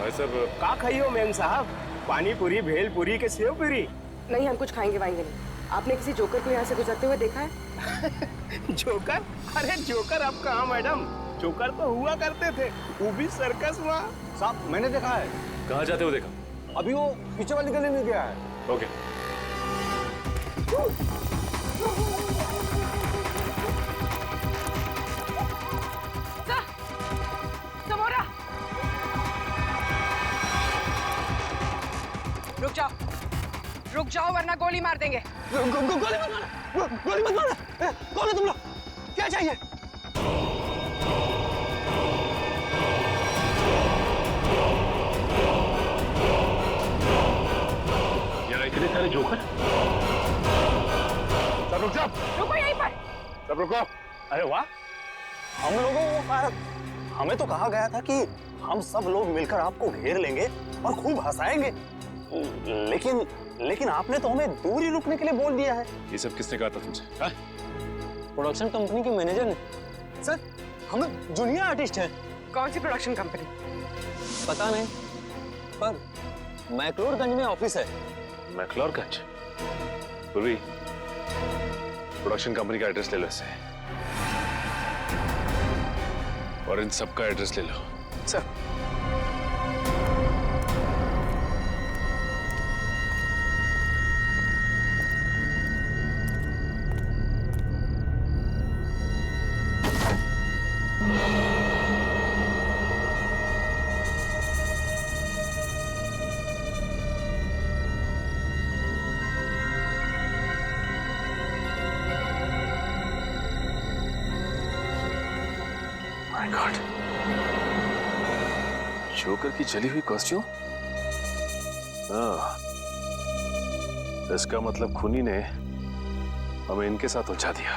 भाई साहब का खाइयो मेम साहब? पानी पूरी, भेल पूरी के सेव पूरी? नहीं, हम कुछ खाएंगे वाएंगे नहीं। आपने किसी जोकर को यहाँ से गुजरते हुए देखा है? जोकर? अरे जोकर अब कहाँ मैडम, जोकर तो हुआ करते थे, वो भी सर्कस में। साहब मैंने देखा है। कहाँ जाते हो देखा? अभी वो पीछे वाली गली में गया है। ओके। समोरा, रुक जाओ वरना गोली मार देंगे। गोली मत मारो, गोली मत मारो। कौन है तुम लोग? क्या चाहिए? यहाँ इतने सारे जोकर? सब रुक जाओ। रुको यहीं पर। सब रुको। अरे वाह, हम लोगों को हमें तो कहा गया था कि हम सब लोग मिलकर आपको घेर लेंगे और खूब हंसाएंगे, लेकिन आपने तो हमें दूर ही रुकने के लिए बोल दिया है। ये सब किसने कहा था तुमसे? प्रोडक्शन कंपनी के मैनेजर ने। सर, हम जूनियर आर्टिस्ट हैं। कौन सी प्रोडक्शन कंपनी? पता नहीं, पर मैक्लोडगंज में ऑफिस है। मैक्लोडगंज? पूर्वी, प्रोडक्शन कंपनी का एड्रेस ले लो इससे, और इन सबका एड्रेस ले लो। सर, माय गॉड, जोकर की जली हुई कॉस्ट्यूम। हाँ, इसका मतलब खूनी ने हमें इनके साथ उलझा दिया,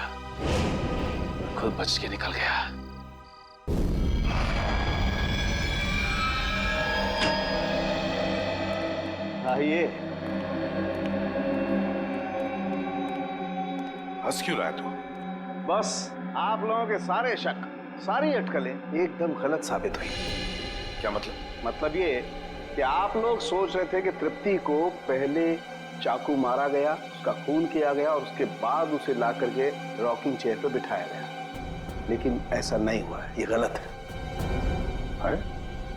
खुद बच के निकल गया। आइए। हंस क्यों रहा है तू? बस आप लोगों के सारे शक, सारी अटकलें एकदम गलत साबित हुई। क्या मतलब? मतलब ये कि आप लोग सोच रहे थे कि तृप्ति को पहले चाकू मारा गया, उसका खून किया गया और उसके बाद उसे ला करके रॉकिंग चेयर पर बिठाया गया, लेकिन ऐसा नहीं हुआ है, ये गलत है। अरे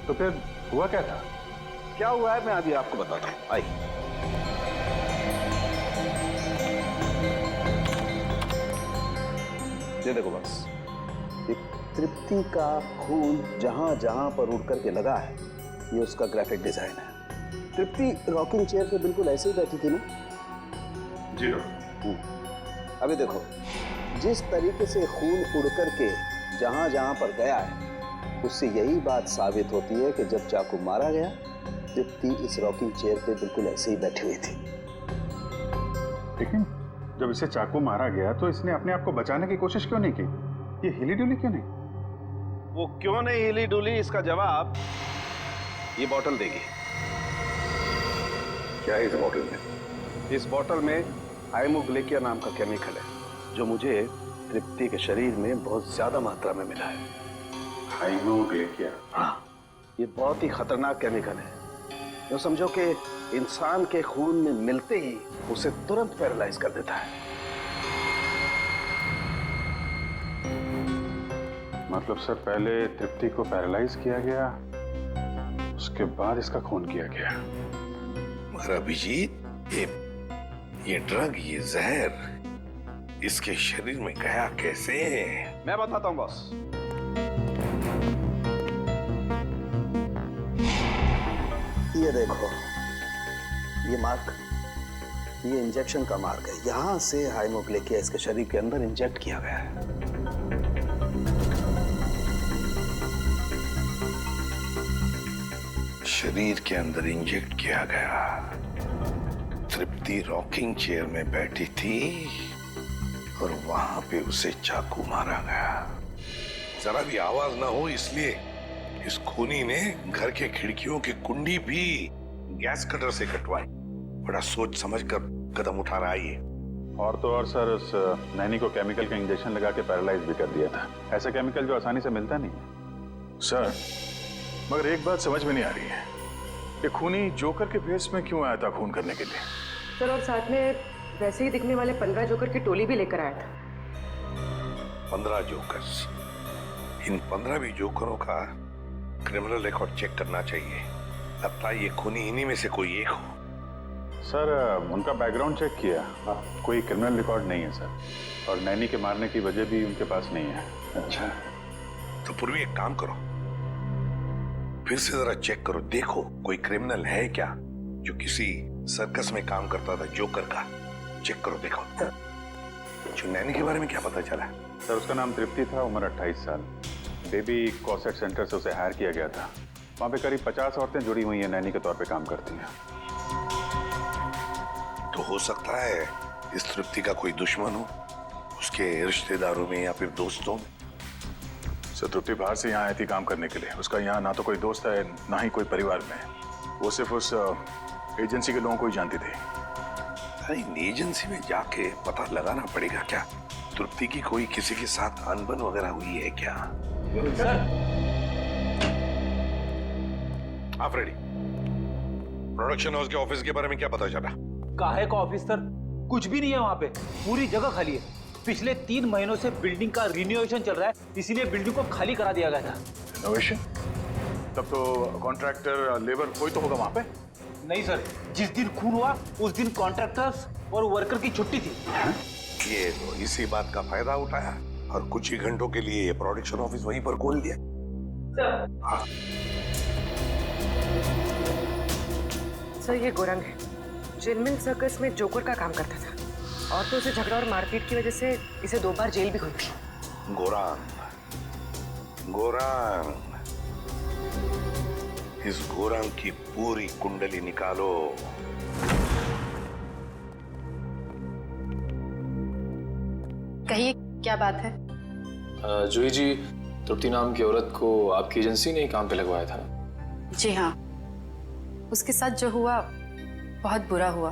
तो फिर हुआ क्या था? क्या हुआ है मैं अभी आपको बताता हूँ, आइए। ये देखो बस, एक तृप्ति का खून जहां जहां पर उड़ करके लगा है, ये उसका ग्राफिक डिजाइन है। तृप्ति रॉकिंग चेयर पे बिल्कुल ऐसे ही बैठी थी ना? जी डॉक्टर। अभी देखो, जिस तरीके से खून उड़ करके जहां जहां पर गया है, उससे यही बात साबित होती है कि जब चाकू मारा गया, तृप्ति इस रॉकिंग चेयर पे बिल्कुल ऐसे ही बैठी हुई थी। लेकिन जब इसे चाकू मारा गया तो इसने अपने आप को बचाने की कोशिश क्यों नहीं की? ये हिली डुली क्यों नहीं? वो क्यों नहीं हिली डुली, इसका जवाब ये बोतल देगी। क्या है इस बॉटल में? इस बोतल में हाइमोग्लेकिया नाम का केमिकल है, जो मुझे तृप्ति के शरीर में बहुत ज्यादा मात्रा में मिला है। हाइमोग्लेकिया? हाँ, ये बहुत ही खतरनाक केमिकल है। जो समझो कि इंसान के खून में मिलते ही उसे तुरंत पैरालाइज कर देता है। मतलब सर, पहले तृप्ति को पैरालाइज किया गया, उसके बाद इसका खून किया गया। मगर अभिजीत, ये ड्रग, ये जहर इसके शरीर में गया कैसे? मैं बताता हूं बॉस। ये देखो, ये मार्क, ये इंजेक्शन का मार्क है। यहां से हाइमोग्लेकिया इसके शरीर के अंदर इंजेक्ट किया गया है। शरीर के अंदर इंजेक्ट किया गया। तृप्ति रॉकिंग चेयर में बैठी थी और वहां पे उसे चाकू मारा गया। जरा भी आवाज ना हो इसलिए इस खूनी ने घर के खिड़कियों की कुंडी भी गैस कटर से कटवाई। बड़ा सोच समझ कर कदम उठा रहा है ये। और तो और सर, उस नैनी को केमिकल का इंजेक्शन लगा के पैरालाइज भी कर दिया था। ऐसा केमिकल जो आसानी से मिलता नहीं है। सर, मगर एक बात समझ में नहीं आ रही है, ये खूनी जोकर के भेष में क्यों आया था खून करने के लिए? सर और साथ में वैसे ही दिखने वाले 15 जोकर की टोली भी लेकर आया था। 15 जोकर्स। इन 15 भी जोकरों का क्रिमिनल रिकॉर्ड चेक करना चाहिए। लगता है ये खूनी इन्हीं में से कोई एक हो। सर उनका बैकग्राउंड चेक किया, कोई क्रिमिनल रिकॉर्ड नहीं है सर, और नैनी के मारने की वजह भी उनके पास नहीं है। अच्छा, तो पूर्वी एक काम करो, फिर से जरा चेक करो, देखो कोई क्रिमिनल है क्या जो किसी सर्कस में काम करता था जोकर का। चेक करो, देखो। जो नैनी के बारे में क्या पता चला? सर उसका नाम तृप्ति था, उम्र 28 साल। बेबी कॉसेट सेंटर से उसे हायर किया गया था। वहाँ पे करीब 50 औरतें जुड़ी हुई हैं, नैनी के तौर पे काम करती हैं। तो हो सकता है इस तृप्ति का कोई दुश्मन हो, उसके रिश्तेदारों में या फिर दोस्तों में। सर तृप्ति बाहर से यहाँ आई थी काम करने के लिए। उसका यहाँ ना तो कोई दोस्त है ना ही कोई परिवार में। वो सिर्फ उस एजेंसी के लोगों को ही जानती थी। अरे इन एजेंसी में जाके पता लगाना पड़ेगा क्या तृप्ति की कोई किसी के साथ अनबन वगैरह हुई है क्या? सर आप रेडी? प्रोडक्शन हाउस के ऑफिस के बारे में क्या पता चला? काहे का ऑफिस सर? कुछ भी नहीं है वहाँ पे, पूरी जगह खाली है। पिछले 3 महीनों से बिल्डिंग का रिनोवेशन चल रहा है, इसीलिए बिल्डिंग को खाली करा दिया गया था। रिनोवेशन? तब तो कॉन्ट्रैक्टर लेबर कोई तो होगा वहाँ पे? नहीं सर, जिस दिन खून हुआ उस दिन कॉन्ट्रैक्टर्स और वर्कर की छुट्टी थी। ये तो इसी बात का फायदा उठाया और कुछ ही घंटों के लिए प्रोडक्शन ऑफिस वहीं पर खोल दिया। हाँ। सर ये गोरंग है, जिनमिन सर्कस में जोकर का काम करता था, और तो उसे झगड़ा और मारपीट की वजह से इसे 2 बार जेल भी हुई थी। गोरांग, गोरांग, इस गोरांग की पूरी कुंडली निकालो। कहिए क्या बात है? जूही जी, तृप्ति नाम की औरत को आपकी एजेंसी ने ही काम पे लगवाया था। जी हाँ, उसके साथ जो हुआ बहुत बुरा हुआ।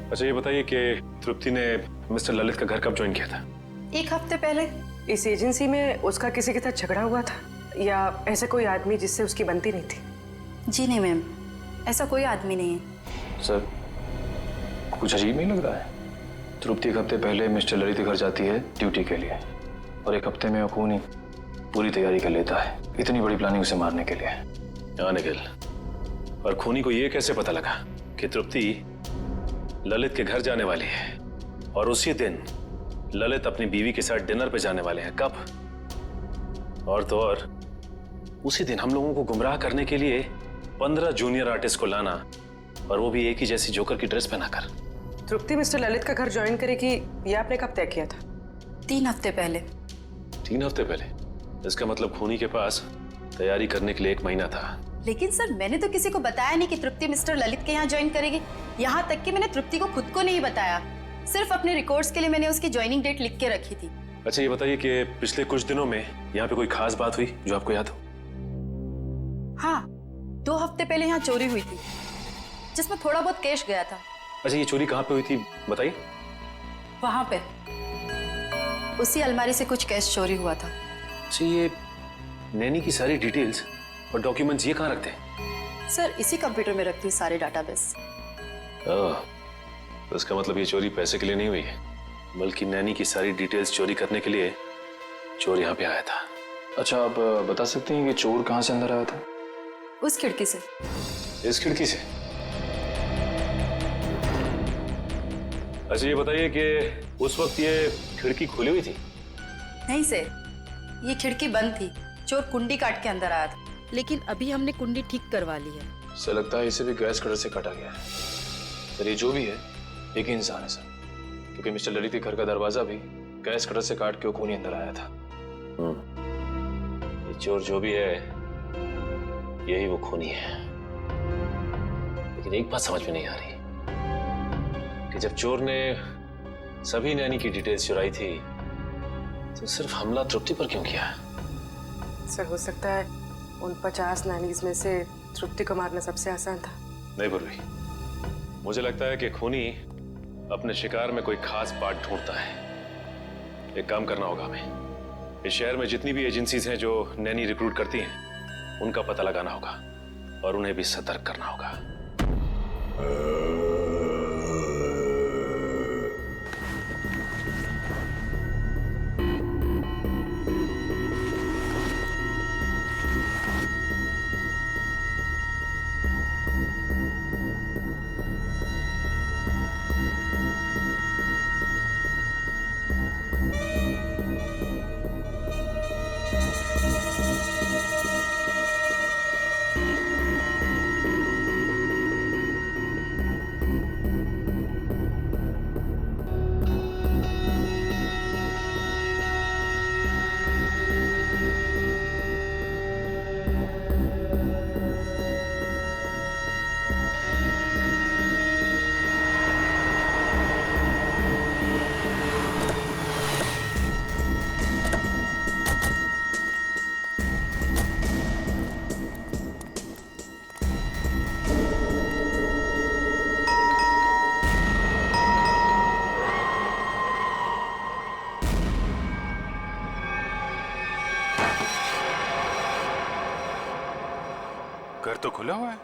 अच्छा ये बताइए कि तृप्ति ने मिस्टर ललित का घर कब ज्वाइन किया था? 1 हफ्ते पहले। इस एजेंसी में उसका किसी के साथ झगड़ा हुआ था या ऐसा कोई आदमी जिससे उसकी बनती नहीं थी? जी नहीं मैम, ऐसा कोई आदमी नहीं है। सर कुछ अजीब नहीं लग रहा है? तृप्ति 1 हफ्ते पहले मिस्टर ललित के घर जाती है ड्यूटी के लिए, और 1 हफ्ते में वो खूनी पूरी तैयारी कर लेता है, इतनी बड़ी प्लानिंग उसे मारने के लिए। हाँ निखिल, और खूनी को ये कैसे पता लगा कि तृप्ति ललित के घर जाने वाली है, और उसी दिन ललित अपनी बीवी के साथ डिनर पे जाने वाले हैं? कब? और तो और उसी दिन हम लोगों को गुमराह करने के लिए 15 जूनियर आर्टिस्ट को लाना, और वो भी एक ही जैसी जोकर की ड्रेस पहनाकर। तृप्ति मिस्टर ललित का घर ज्वाइन करेगी ये आपने कब तय किया था? 3 हफ्ते पहले। 3 हफ्ते पहले? इसका मतलब खूनी के पास तैयारी करने के लिए 1 महीना था। लेकिन सर मैंने तो किसी को बताया नहीं कि तृप्ति मिस्टर ललित के यहाँ ज्वाइन करेगी। यहाँ तक कि मैंने तृप्ति को खुद को नहीं बताया, सिर्फ अपने रिकॉर्ड्स के लिए मैंने उसकी ज्वाइनिंग डेट लिख के रखी थी। अच्छा ये बताइए कि पिछले कुछ दिनों में यहाँ पे कोई खास बात हुई जो आपको याद हो? हाँ, 2 हफ्ते पहले यहाँ चोरी हुई थी जिसमें थोड़ा बहुत कैश गया था। अच्छा ये चोरी कहाँ पे हुई थी बताइए? वहां पे उसी अलमारी से कुछ कैश चोरी हुआ था। अच्छा ये नैनी की सारी डिटेल्स और डॉक्यूमेंट्स ये कहाँ रखते हैं? सर इसी कंप्यूटर में रखती हूँ सारे डाटाबेस। तो इसका मतलब ये चोरी पैसे के लिए नहीं हुई है, बल्कि नैनी की सारी डिटेल्स चोरी करने के लिए चोर यहाँ पे आया था। अच्छा आप बता सकते हैं कि चोर कहाँ से अंदर आया था? उस खिड़की से। इस खिड़की से? अच्छा ये बताइए कि उस वक्त ये खिड़की खुली हुई थी? नहीं सर, ये खिड़की बंद थी, चोर कुंडी काट के अंदर आया था। लेकिन अभी हमने कुंडी ठीक करवा ली है। सर लगता है इसे भी गैस कटर से काटा गया है। सर ये जो भी है एक ही इंसान है सर, क्योंकि मिस्टर ललित के घर का दरवाजा भी गैस कटर से काट के वो खूनी अंदर आया था। ये चोर जो भी है यही वो खूनी है। लेकिन एक बात समझ में नहीं आ रही कि जब चोर ने सभी नैनी की डिटेल्स चुराई थी तो सिर्फ हमला तृप्ति पर क्यों किया? सर हो सकता है उन 50 नैनीज में से तृप्ति को मारना सबसे आसान था। नहीं पूर्वी, मुझे लगता है कि खूनी अपने शिकार में कोई खास पार्ट ढूंढता है। एक काम करना होगा हमें, इस शहर में जितनी भी एजेंसीज हैं जो नैनी रिक्रूट करती हैं उनका पता लगाना होगा और उन्हें भी सतर्क करना होगा। घर तो खुला हुआ है।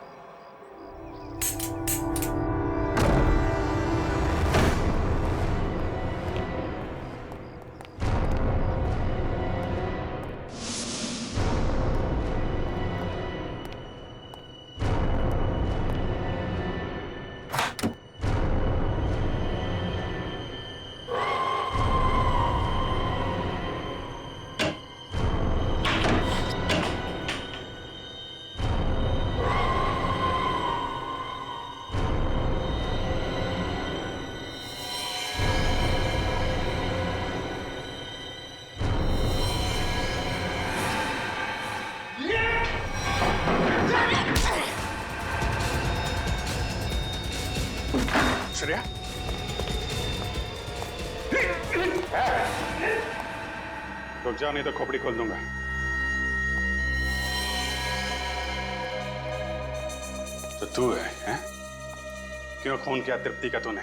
श्रेया, रुक जा नहीं तो खोपड़ी खोल दूंगा। तो तू है? क्यों खून किया तृप्ति का तूने?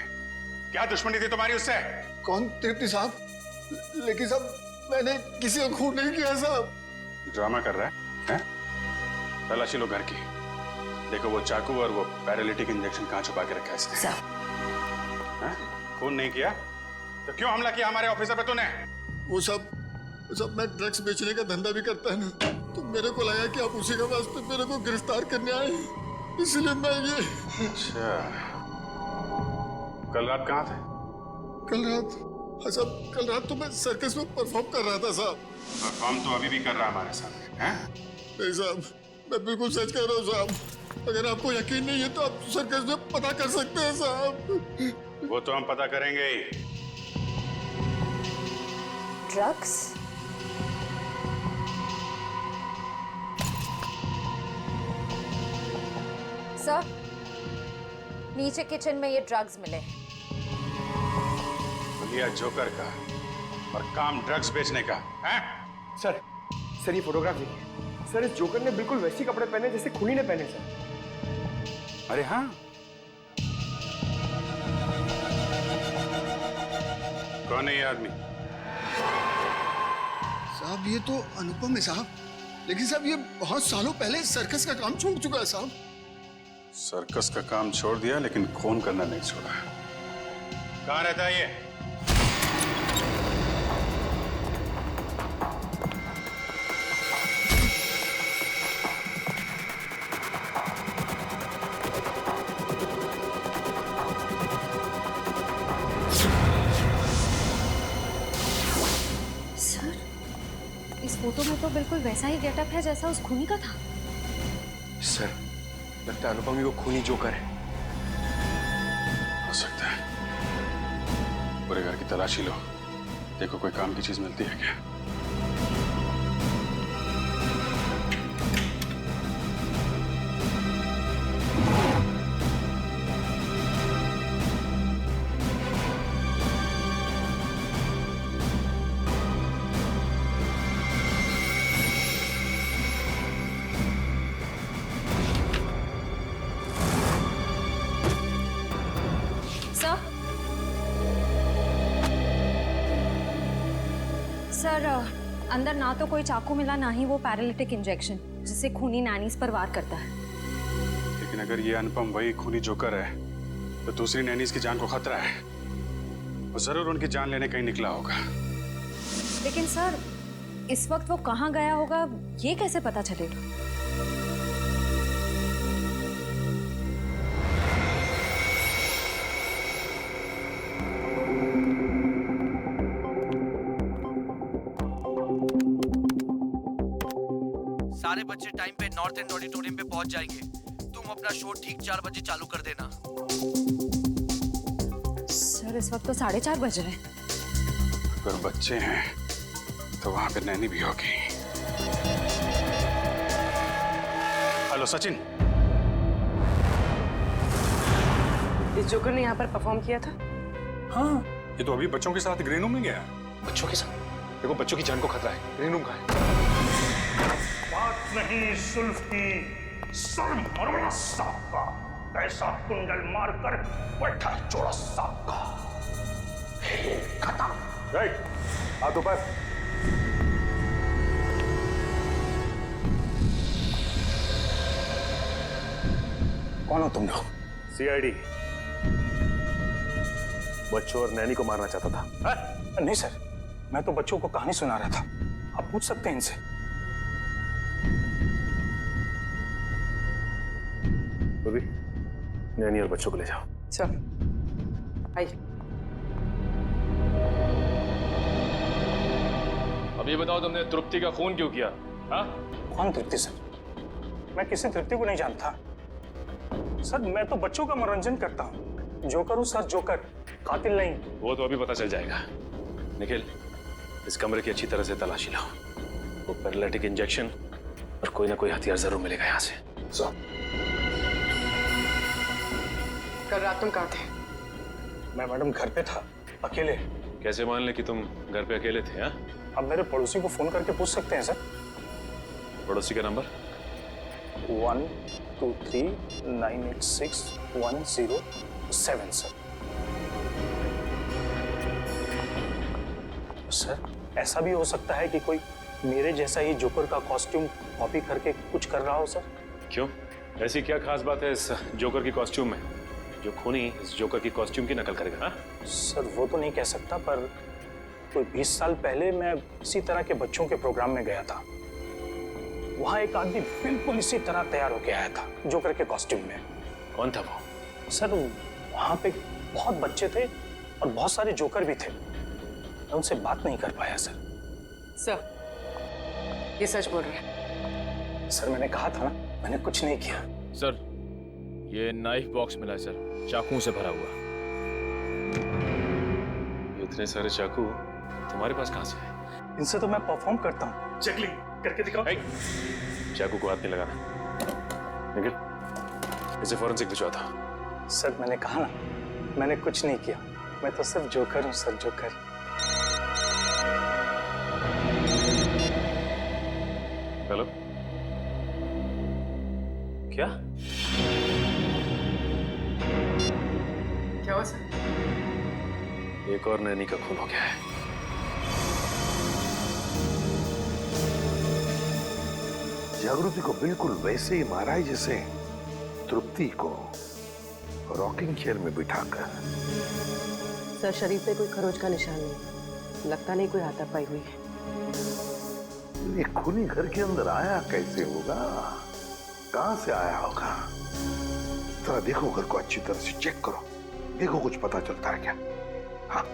क्या दुश्मनी थी तुम्हारी उससे? कौन तृप्ति साहब? लेकिन साहब मैंने किसी को खून नहीं किया साहब। ड्रामा कर रहा है? तलाशी लो घर की। देखो वो चाकू और वो पैरालिटिक इंजेक्शन कहाँ छुपा के रखा है इसने। खून नहीं किया तो क्यों हमला किया हमारे ऑफिसर पे तूने? वो सब मैं ड्रग्स बेचने का धंधा भी करता है ना, तो मेरे को लगा कि आप उसी के वास्ते मेरे को गिरफ्तार करने आए, इसलिए मैं ये। अच्छा, कल रात कहाँ थे? कल रात तो मैं सर्कस में परफॉर्म कर रहा था साहब। परफॉर्म तो अभी भी कर रहा हमारे साथ है? नहीं साहब, मैं बिल्कुल सच कह रहा हूँ साहब। अगर आपको यकीन नहीं है तो आप सर्कस में पता कर सकते हैं साहब। वो तो हम पता करेंगे ही। ड्रग्स? सर, नीचे किचन में ये ड्रग्स मिले। लिया जोकर का और काम ड्रग्स बेचने का है? सर ये फोटोग्राफ देखिए। सर, इस जोकर ने बिल्कुल वैसे कपड़े पहने जैसे खूनी ने पहने सर। अरे हाँ, कौन है ये आदमी? साहब ये तो अनुपम है साहब, लेकिन साहब ये बहुत सालों पहले सर्कस का काम छोड़ चुका है साहब। सर्कस का काम छोड़ दिया लेकिन खून करना नहीं छोड़ा। कहाँ रहता है ये? फोटो में तो बिल्कुल वैसा ही गेटअप है जैसा उस खूनी का था। सर, लगता है अनुपम ही वो खूनी जोकर है। हो सकता है। पूरे घर की तलाशी लो, देखो कोई काम की चीज मिलती है क्या। सर, अंदर ना तो कोई चाकू मिला, ना ही वो पैरालिटिक इंजेक्शन जिससे खूनी नैनीज पर वार करता है। लेकिन अगर ये अनुपम वही खूनी जोकर है तो दूसरी नैनी की जान को खतरा है। वो जरूर उनकी जान लेने कहीं निकला होगा। लेकिन सर, इस वक्त वो कहाँ गया होगा ये कैसे पता चलेगा? सारे बच्चे टाइम पे नॉर्थ एंड ऑडिटोरियम पे पहुंच जाएंगे। तुम अपना शो ठीक 4 बजे चालू कर देना। सर, इस वक्त तो 4:30 बज रहे हैं। अगर बच्चे हैं तो वहां पे नैनी भी होगी। हेलो सचिन। इस जोकर ने यहाँ पर परफॉर्म किया था? हाँ, ये तो अभी बच्चों के साथ ग्रीन रूम में गया है। बच्चों के साथ? देखो बच्चों की जान को खतरा है। ग्रीन रूम कहाँ है? बात नहीं सुल्फ की, सर मरवड़ा साहब का कैसा कुंडल मारकर बैठा चोरा साहब का। खत्म। राइट, हाथ ऊपर। कौन हो तुम लोग? सीआईडी। बच्चों और नैनी को मारना चाहता था। नहीं सर, मैं तो बच्चों को कहानी सुना रहा था। आप पूछ सकते हैं इनसे। अभी नैनी और बच्चों को ले जाओ। चल आइए। अब ये बताओ, तुमने तृप्ति का खून क्यों किया? हाँ? कौन तृप्ति सर? मैं किसी तृप्ति को नहीं जानता सर। मैं तो बच्चों का मनोरंजन करता हूँ। जोकर हूँ सर, जोकर, कातिल नहीं। वो तो अभी पता चल जाएगा। निखिल, इस कमरे की अच्छी तरह से तलाशी लो। वो पैरालिटिक इंजेक्शन और कोई ना कोई हथियार जरूर मिलेगा यहाँ से। कल रात तुम कहाँ थे? मैं मैडम घर पे था, अकेले। कैसे मान ले कि तुम घर पे अकेले थे? हाँ? अब मेरे पड़ोसी को फोन करके पूछ सकते हैं सर। पड़ोसी का नंबर? 123986107 सर। सर, ऐसा भी हो सकता है कि कोई मेरे जैसा ही जोकर का कॉस्ट्यूम कॉपी करके कुछ कर रहा हो सर। क्यों? ऐसी क्या खास बात है इस जोकर की कॉस्ट्यूम में जो खूनी इस जोकर की कॉस्ट्यूम की नकल करेगा? हाँ? सर, वो तो नहीं कह सकता, पर कोई 20 साल पहले मैं इसी तरह के बच्चों के प्रोग्राम में गया था। वहां एक आदमी बिल्कुल इसी तरह तैयार होके आया था, जोकर के कॉस्ट्यूम में। कौन था वो? सर, वहां पे बहुत बच्चे थे और बहुत सारे जोकर भी थे। मैं उनसे बात नहीं कर पाया सर। सर, ये सच बोल रहे हैं? सर, मैंने कहा था ना, मैंने कुछ नहीं किया। सर, ये नाइफ बॉक्स मिला है सर, चाकुओं से भरा हुआ। इतने सारे चाकू तुम्हारे पास कहाँ से है? इनसे तो मैं परफॉर्म करता हूँ। जगलिंग करके दिखाओ। चाकू को हाथ नहीं लगाना। निखिल, इसे फॉरेंसिक भिजवा दो। सर, मैंने कहा ना, मैंने कुछ नहीं किया। मैं तो सिर्फ जोकर हूँ सर, जोकर। हेलो, क्या क्या हुआ सर? एक और नैनी का खून हो गया है। जागृति को बिल्कुल वैसे ही मारा है जैसे तृप्ति को रॉकिंग चेयर में बिठाकर। सर, शरीर पे कोई खरोच का निशान नहीं, लगता नहीं कोई हाथापाई हुई है। ये खूनी घर के अंदर आया कैसे होगा? कहां से आया होगा? जरा देखो, घर को अच्छी तरह से चेक करो, देखो कुछ पता चलता है क्या? हाँ।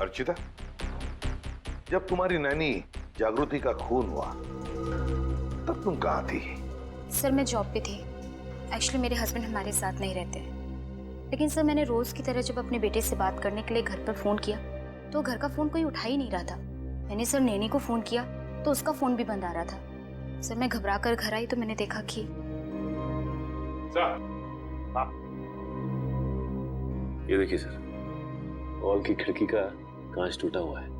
अर्चिता, जब तुम्हारी नैनी जागृति का खून हुआ तब तुम कहाँ थी? सर, मैं जॉब पे थी। एक्चुअली मेरे हस्बैंड हमारे साथ नहीं रहते। लेकिन सर, मैंने रोज की तरह जब अपने बेटे से बात करने के लिए घर पर फोन किया तो घर का फोन कोई उठा ही नहीं रहा था। मैंने सर नैनी को फोन किया तो उसका फोन भी बंद आ रहा था। सर, मैं घबरा कर घर आई तो मैंने देखा कि ये देखिए सर, हॉल की खिड़की का कांच टूटा हुआ है।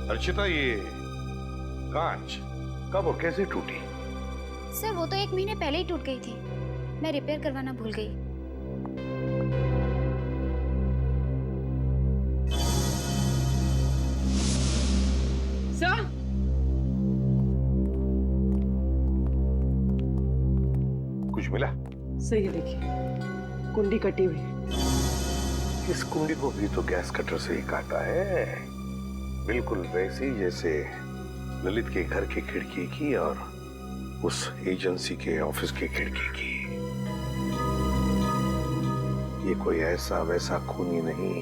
अर्चिता, ये कांच कब और कैसे टूटी? सर वो तो 1 महीने पहले ही टूट गई थी, मैं रिपेयर करवाना भूल गई। सर कुछ मिला? सही है, देखिए कुंडी कटी हुई। इस कुंडी को भी तो गैस कटर से ही काटा है, बिल्कुल वैसी जैसे ललित के घर की खिड़की की और उस एजेंसी के ऑफिस की खिड़की की। ये कोई ऐसा वैसा खूनी नहीं,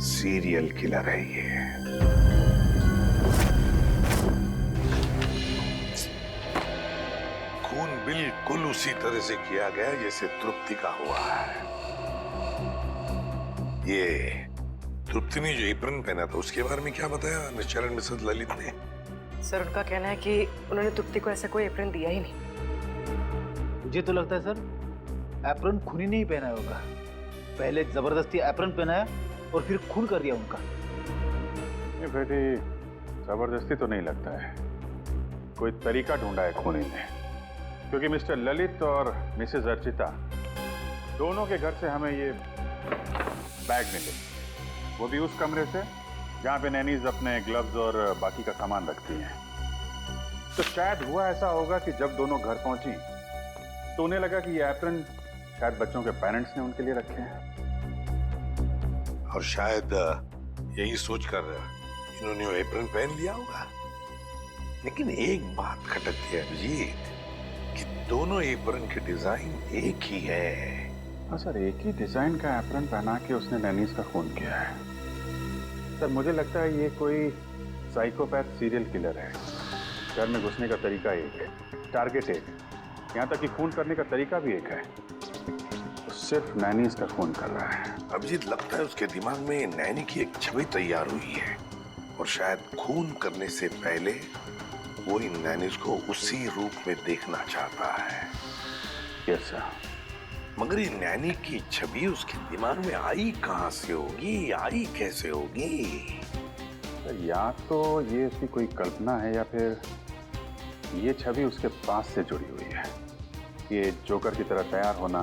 सीरियल किलर है ये। खून बिल्कुल उसी तरह से किया गया जैसे तृप्ति का हुआ है। ये तृप्ति ने जो एप्रन पहना था उसके बारे में क्या बताया मिस्टर एंड मिसेस ललित ने? सर उनका कहना है कि उन्होंने तृप्ति को ऐसा कोई एप्रन दिया ही नहीं। मुझे तो लगता है सर एप्रन खूनी ने ही पहना होगा। पहले जबरदस्ती एप्रन पहनाया और फिर खून कर दिया उनका। ये बेटी जबरदस्ती तो नहीं लगता है, कोई तरीका ढूंढा है खूनी ने, क्योंकि मिस्टर ललित और मिसेस अर्चिता दोनों के घर से हमें ये बैग मिले, वो भी उस कमरे से जहाँ पे नैनीज अपने ग्लव्स और बाकी का सामान रखती हैं। तो शायद हुआ ऐसा होगा कि जब दोनों घर पहुंची तो उन्हें लगा कि ये एप्रन शायद बच्चों के पेरेंट्स ने उनके लिए रखे हैं, और शायद यही सोचकर इन्होंने वो एप्रन पहन लिया होगा। लेकिन एक बात खटकती है अभिजीत कि दोनों एप्रन के डिजाइन एक ही है। हाँ सर, एक ही डिजाइन का एप्रन पहना के उसने नैनीज का खून किया है। सर मुझे लगता है ये कोई साइकोपैथ सीरियल किलर है। घर में घुसने का तरीका एक है, टारगेट एक, यहाँ तक कि खून करने का तरीका भी एक है। तो सिर्फ नैनीज का खून कर रहा है। अभिजीत लगता है उसके दिमाग में नैनी की एक छवि तैयार हुई है और शायद खून करने से पहले वो इन नैनीज को उसी रूप में देखना चाहता है। Yes sir. मगर ये नैनी की छवि उसके दिमाग में आई कहां से होगी, आई कैसे होगी? या तो ये उसकी कोई कल्पना है या फिर ये छवि उसके पास से जुड़ी हुई है। ये जोकर की तरह तैयार होना,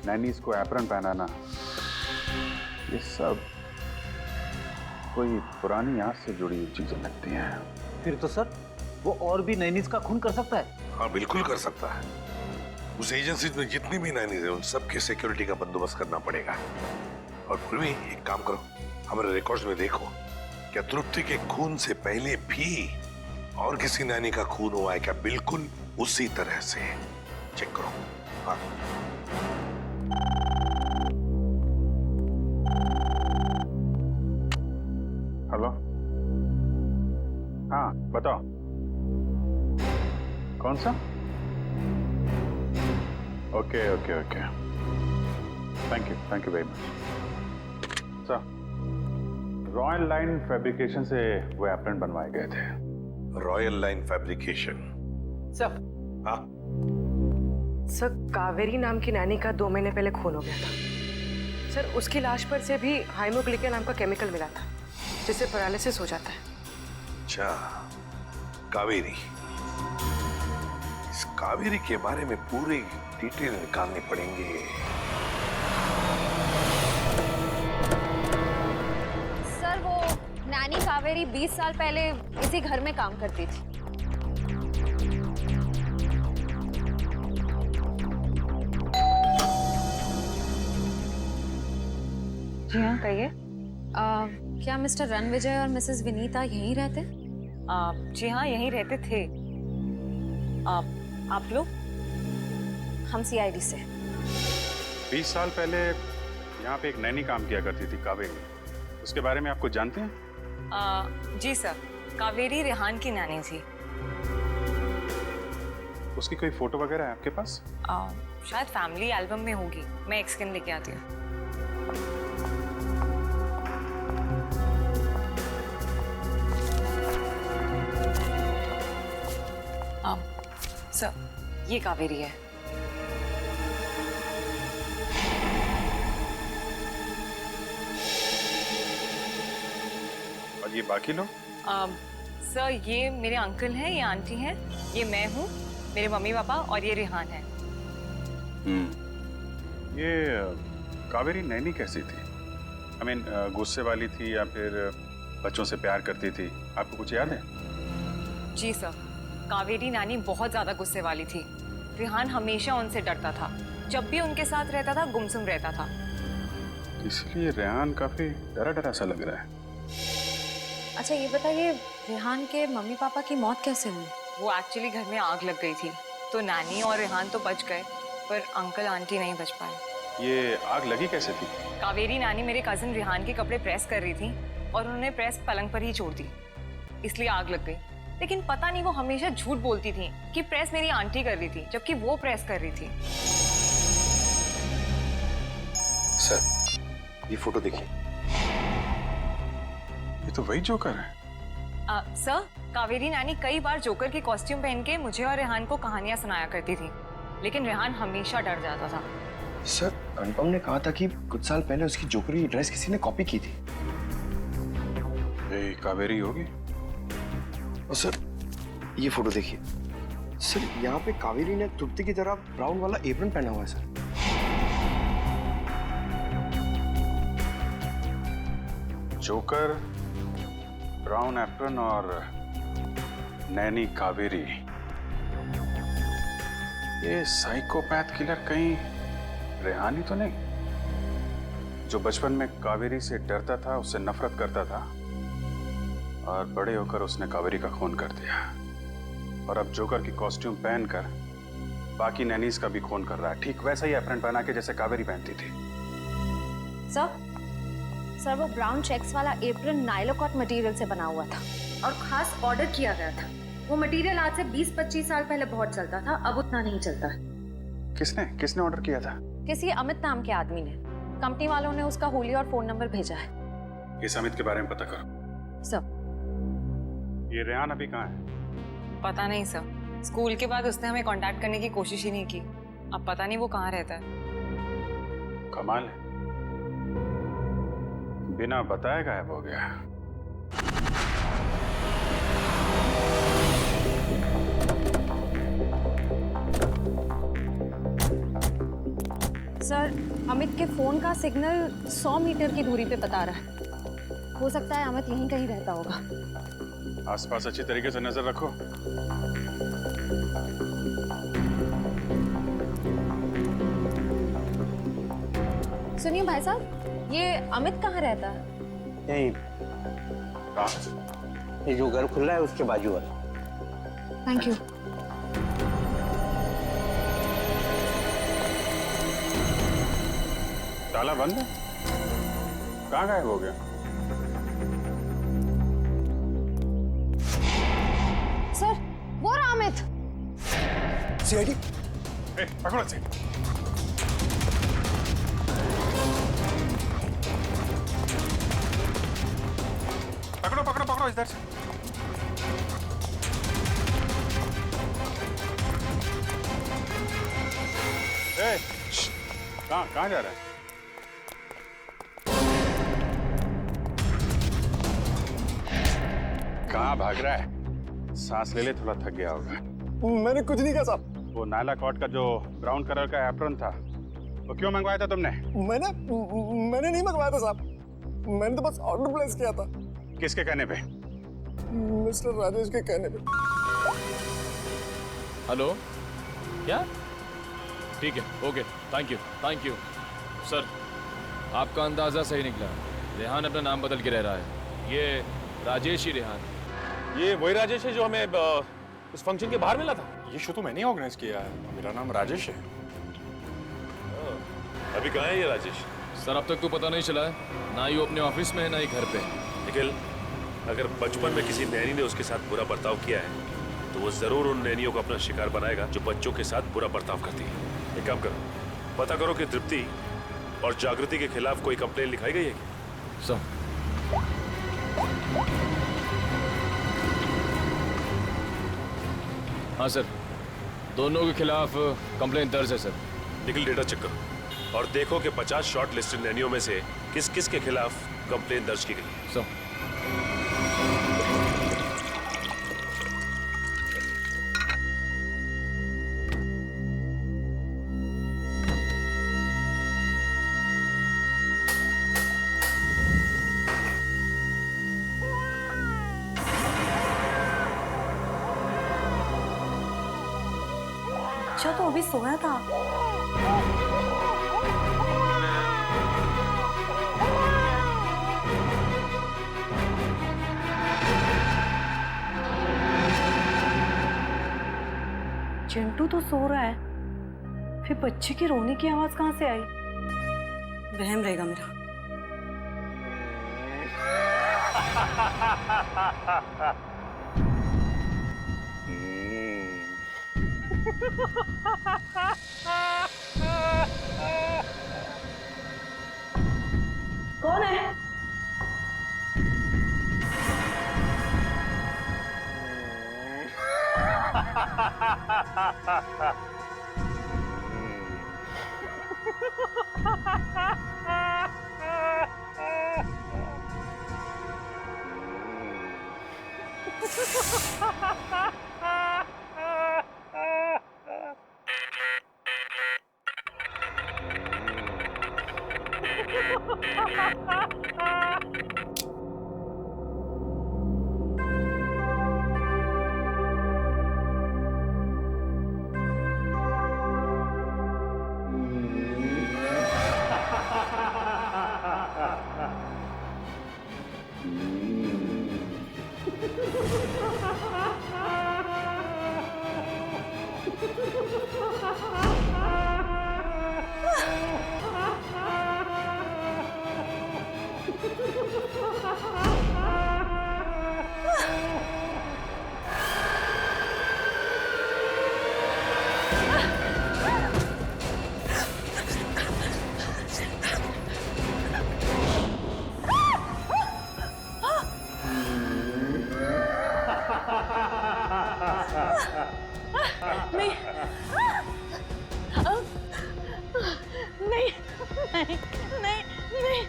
नैनीज को एप्रन पहनाना, ये सब कोई पुरानी याद से जुड़ी हुई चीजें लगती हैं। फिर तो सर वो और भी नैनीज का खून कर सकता है। हाँ बिल्कुल कर सकता है। उस एजेंसी में जितनी भी नैनीज है उन सबके सिक्योरिटी का बंदोबस्त करना पड़ेगा। और फिर भी एक काम करो, हमारे रिकॉर्ड्स में देखो क्या तृप्ति के खून से पहले भी और किसी नैनी का खून हुआ है क्या? बिल्कुल उसी तरह से चेक करो। हाँ हेलो, हाँ बताओ कौन सा? Okay okay okay, thank you very much sir. Royal line fabrication से वो एप्रन बनवाए गए थे। Royal line fabrication? सर हाँ सर, कावेरी नाम की नैनी का 2 महीने पहले खून हो गया था सर। उसकी लाश पर से भी हाइमोग्लिकन नाम का केमिकल मिला था जिससे पैरालिसिस हो जाता है। अच्छा, कावेरी। इस कावेरी के बारे में पूरी डिटेल निकालनी पड़ेंगे। सर वो नैनी कावेरी 20 साल पहले इसी घर में काम करती थी। जी हाँ कहिए। क्या मिस्टर रणविजय और मिसेस विनीता यहीं रहते? जी हाँ यहीं रहते थे। आप लोग? हम सीआईडी से। 20 साल पहले यहाँ पे एक नैनी काम किया करती थी, कावेरी। उसके बारे में आप कुछ जानते हैं? जी सर, कावेरी रेहान की नानी थी। उसकी कोई फोटो वगैरह है आपके पास? शायद फैमिली एल्बम में होगी, मैं एक स्कैन लेके आती हूँ। सर ये कावेरी है। और ये बाकी लोग? सर ये मेरे अंकल हैं, ये आंटी हैं, ये मैं हूँ, मेरे मम्मी पापा और ये रेहान है। ये कावेरी नैनी कैसी थी? I mean, गुस्से वाली थी या फिर बच्चों से प्यार करती थी? आपको कुछ याद है? जी सर, कावेरी नानी बहुत ज्यादा गुस्से वाली थी। रेहान हमेशा उनसे डरता था, जब भी उनके साथ रहता था गुमसुम रहता था। इसलिए रेहान काफी डरा डरा सा लग रहा है। अच्छा ये बताइए, रेहान के मम्मी पापा की मौत कैसे हुई? वो एक्चुअली घर में आग लग गई थी, तो नानी और रेहान तो बच गए, पर अंकल आंटी नहीं बच पाए। ये आग लगी कैसे थी? कावेरी नानी मेरे कजिन रेहान के कपड़े प्रेस कर रही थी और उन्होंने प्रेस पलंग पर ही छोड़ दी, इसलिए आग लग गई। लेकिन पता नहीं वो हमेशा झूठ बोलती थी कि प्रेस मेरी आंटी कर रही थी, जबकि वो प्रेस कर रही थी। सर ये फोटो देखिए, ये तो वही जोकर है। सर, कावेरी नानी कई बार जोकर की कॉस्ट्यूम पहन के मुझे और रेहान को कहानियां सुनाया करती थी, लेकिन रेहान हमेशा डर जाता था। सर अनुपम ने कहा था कि कुछ साल पहले उसकी जोकर की ड्रेस किसी ने कॉपी की थी। ये कावेरी होगी। और सर ये फोटो देखिए, सर यहाँ पे कावेरी ने तृप्ति की तरह ब्राउन वाला एप्रन पहना हुआ है सर। जोकर, ब्राउन एप्रन और नैनी कावेरी। ये साइकोपैथ किलर कहीं रेहानी तो नहीं, जो बचपन में कावेरी से डरता था, उससे नफरत करता था और बड़े होकर उसने कावेरी का खून कर दिया, और अब जोकर की कॉस्ट्यूम पहनकर बाकी नैनीज का भी खून कर रहा है, ठीक वैसा ही एप्रन पहना के जैसे कावेरी पहनती थी। सर वो ब्राउन चेक्स वाला एप्रन नाइलोकॉट मटेरियल से बना हुआ था और खास ऑर्डर किया गया था। वो मटेरियल आज से 20-25 साल पहले बहुत चलता था, अब उतना नहीं चलता। किसने ऑर्डर किया था? किसी अमित नाम के आदमी ने। कंपनी वालों ने उसका होली और फोन नंबर भेजा है। इस अमित के बारे में पता करो। सर ये रेहान अभी कहाँ है? पता नहीं सर, स्कूल के बाद उसने हमें कांटेक्ट करने की कोशिश ही नहीं की। अब पता नहीं वो कहाँ रहता है। कमाल है, बिना बताए गायब हो गया। सर अमित के फोन का सिग्नल 100 मीटर की दूरी पे बता रहा है। हो सकता है अमित यहीं कहीं रहता होगा। आसपास अच्छी तरीके से नजर रखो। सुनिए भाई साहब, ये अमित कहाँ रहता है? यही ये जो घर खुल रहा है उसके बाजू वाला। Thank you. ताला बंद है? कहाँ गायब हो गया? सर वो रहा अमित। सीआईडी पकड़ो से। पकड़ो इधर से। कहाँ जा रहा है? कहाँ भाग रहा है? सांस ले ले, थोड़ा थक गया होगा। मैंने कुछ नहीं कहा साहब। वो नायला कॉट का जो ब्राउन कलर का एप्रन था, वो क्यों मंगवाया था तुमने? मैंने नहीं मंगवाया था साहब, मैंने तो बस ऑर्डर प्लेस किया था। किसके कहने पे? मिस्टर राजेश के कहने पे। हेलो, क्या? ठीक है, ओके, थैंक यू सर। आपका अंदाजा सही निकला, रेहान अपना नाम बदल के रह रहा है। ये राजेश ही रेहान। ये वही राजेश है जो हमें उस फंक्शन के बाहर मिला था? ये शो तो मैंने ऑर्गेनाइज किया है, मेरा नाम राजेश है। अभी कहाँ है ये राजेश? सर अब तक तो पता नहीं चला है, ना ही वो अपने ऑफिस में है ना ही घर पे। निखिल, अगर बचपन में किसी नैनी ने उसके साथ बुरा बर्ताव किया है तो वो जरूर उन नैनियों को अपना शिकार बनाएगा जो बच्चों के साथ बुरा बर्ताव करती है। एक काम करो, पता करो कि तृप्ति और जागृति के खिलाफ कोई कंप्लेन लिखाई गई है क्या? सर हाँ सर, दोनों के खिलाफ कंप्लेन दर्ज है सर। निखिल, डेटा चेक करो और देखो कि 50 शॉर्ट लिस्टेड नैनियों में से किस किस के खिलाफ कंप्लेन दर्ज की गई है। सर बच्चा तो अभी सोया था। चिंटू तो सो रहा है, फिर बच्चे की रोने की आवाज कहां से आई? वहम रहेगा मेरा। कौन है? नहीं,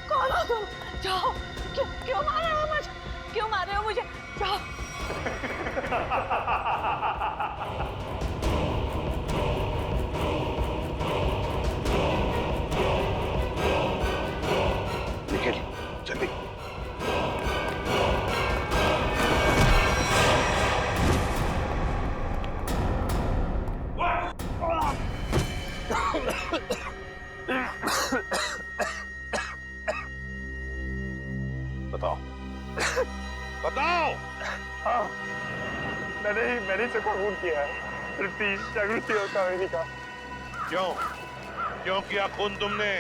कौन हो तुम? जाओ, क्यों मार रहे हो मुझे? क्यों मार रहे हो मुझे? जाओ। निखिल, जल्दी। बताओ, बताओ। हाँ, मैंने इसे खून किया है। तृप्ति, जागृति और कावेरी का। क्यों किया खून तुमने?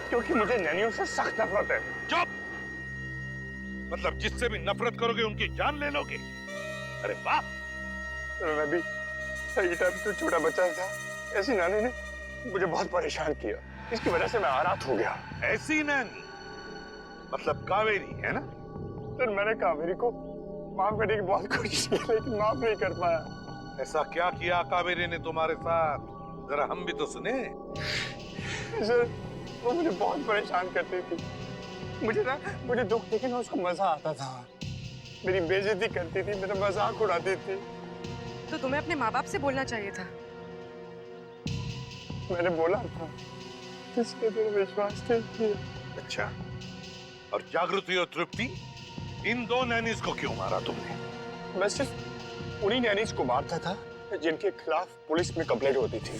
क्योंकि मुझे नैनियों से सख्त नफरत है। चुप! मतलब जिससे भी नफरत करोगे उनकी जान ले लोगे? अरे वाह! मैं भी सही टाइम पे छोटा बच्चा था, ऐसी नानी ने मुझे बहुत परेशान किया। इसकी वजह से मैं आरात हो गया। ऐसी नानी? मतलब कावेरी, है ना? तो मैंने कावेरी को माफ करने की बहुत कोशिश की, लेकिन माफ नहीं कर पाया। ऐसा क्या किया कावेरी ने तुम्हारे साथ? जरा हम भी तो सुने। सर, वो मुझे बहुत परेशान करती थी। मुझे दुख देखे ना उसको मजा आता था। मेरी बेइज्जती करती थी, मेरा मजाक उड़ाती थी। तो तुम्हें अपने माँ बाप से बोलना चाहिए था। मैंने बोला था, इसके पर विश्वास नहीं किया। अच्छा, और जागृति और तृप्ति, इन दो नैनीज को क्यों मारा तुमने? मैं सिर्फ उन्हीं नैनीज को मारता था जिनके खिलाफ पुलिस में कंप्लेंट होती थी।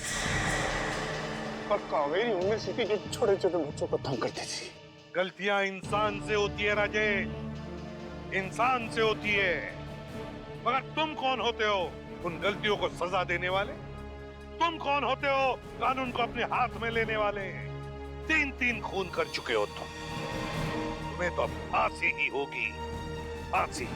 और कावेरी उनमें से थी जो छोटे छोटे बच्चों को तंग करती थी। गलतियां इंसान से होती है राजेश, इंसान से होती है। मगर तुम कौन होते हो उन गलतियों को सजा देने वाले? तुम कौन होते हो कानून को अपने हाथ में लेने वाले? 3 खून कर चुके हो तुम। तुम्हें तो फांसी ही होगी, फांसी।